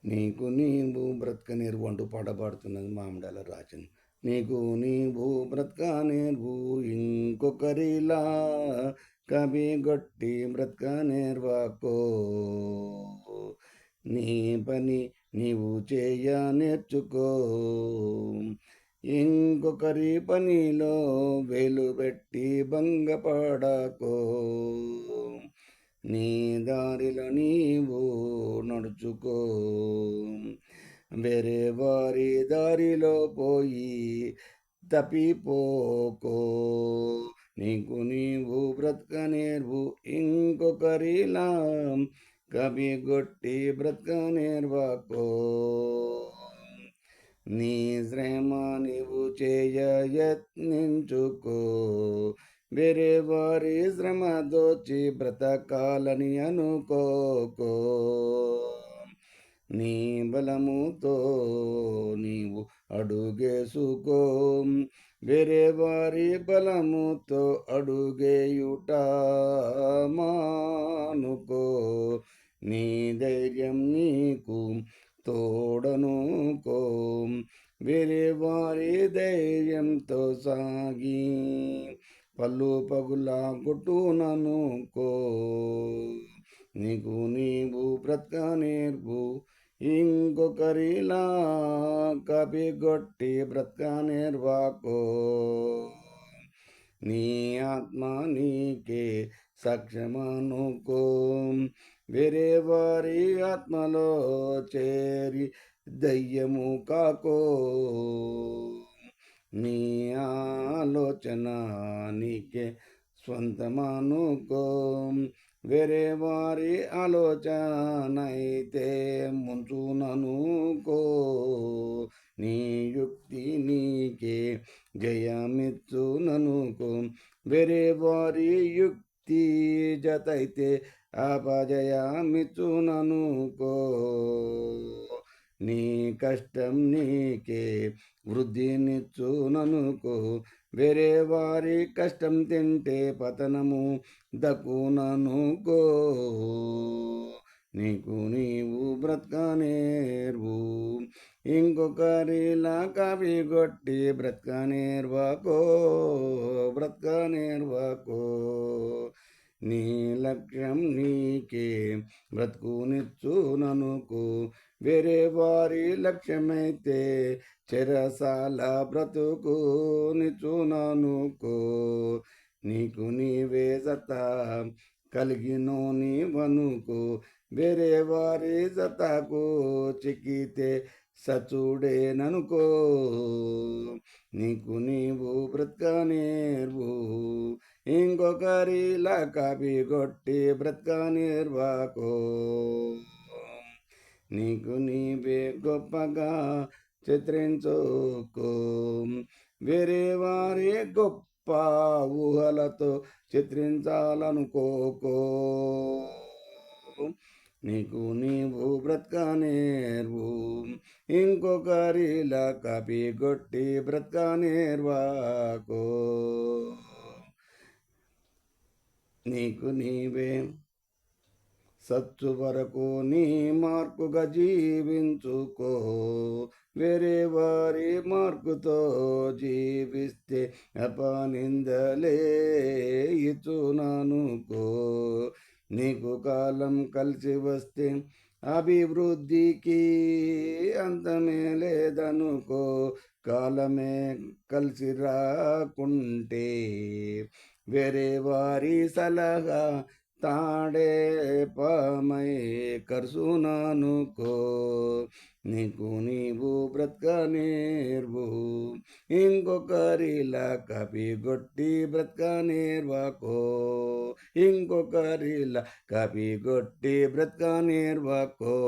నీకు నీవు బ్రతక నేర్వు అంటూ పాట పాడుతున్నది మామిడాల రాజన్. నీకు నీవు బ్రతక నేర్వు ఇంకొకరిలా కబిగొట్టి బ్రతక నేర్వాకో. నీ పని నీవు చేయ నేర్చుకో. ఇంకొకరి పనిలో వేలు పెట్టి భంగపడకో. నీ దారిలో నీవు నడుచుకో. వేరే వారి దారిలో పోయి తప్పిపోకో. నీకు నీవు బ్రతక నేర్వు ఇంకొకరిలా కబిగొట్టి బ్రతక నేర్వాకో. నీ శ్రమ నీవు చేయ యత్నించుకో. వేరే వారి శ్రమ దోచి బ్రతకాలని అనుకోకో. నీ బలముతో నీవు అడుగేసుకో. వేరే వారి బలముతో అడుగేయుట మానుకో. నీ ధైర్యం నీకు తోడనుకో. వేరే వారి ధైర్యంతో సాగి పళ్ళు పగుల కొట్టుననుకో. నీకు నీవు బ్రతక నేర్వు ఇంకొకరిలా కబిగొట్టి బ్రతక నేర్వాకో. నీ ఆత్మ నీకే సాక్ష్యమనుకో. వేరే వారి ఆత్మలో చేరి దయ్యము కాకో. నీ ఆలోచన నీకే స్వంతమనుకో. వేరే వారి ఆలోచన అయితే ముంచుననుకో. నీ యుక్తి నీకే జయమిచ్చుననుకో. వేరే వారి యుక్తి జతైతే అపజయమిచ్చుననుకో. నీ కష్టం నీకే వృద్ధినిచ్చుననుకో. వేరే వారి కష్టం తింటే పతనము దక్కుననుకో. నీకు నీవు బ్రతక నేర్వు ఇంకొకరిలా కబిగొట్టి బ్రతక నేర్వాకో. బ్రతక నేర్వాకో. నీ లక్ష్యం నీకే బ్రతుకునిచ్చుననుకో. వేరే వారి లక్ష్యమైతే చెరసాల బ్రతుకునిచ్చుననుకో. నీకు నీవే సత్తా కలిగినో నీవనుకో. వేరే వారి సత్తాకు చిక్కితే సచుడేననుకో. నీకు నీవు బ్రతక నేర్వు ఇంకొకరిలా కబిగొట్టి బ్రతక నేర్వాకో. నీకు నీవే గొప్పగా చిత్రించుకో. వేరే వారి గొప్ప ఊహలతో చిత్రించాలనుకోకో. నీకు నీవు బ్రతక నేర్వు ఇంకొకరిలా కబిగొట్టి బ్రతక నేర్వాకో. నీకు నీవే సచ్చు వరకు నీ మార్కుగా జీవించుకో. వేరే వారి మార్కుతో జీవిస్తే అపనిందలే ఇచ్చుననుకో. నీకు కాలం కలిసి వస్తే అభివృద్ధికి అంతమే లేదనుకో. కాలమే కలిసి రాకుంటే వేరే వారి సలహా తాడే పామై కరుసుననుకో. నీకు నీవు బ్రతక నేర్వు ఇంకొకరిలా కబిగొట్టి బ్రతక నేర్వాకో. ఇంకొకరిలా కబిగొట్టి బ్రతక నేర్వాకో.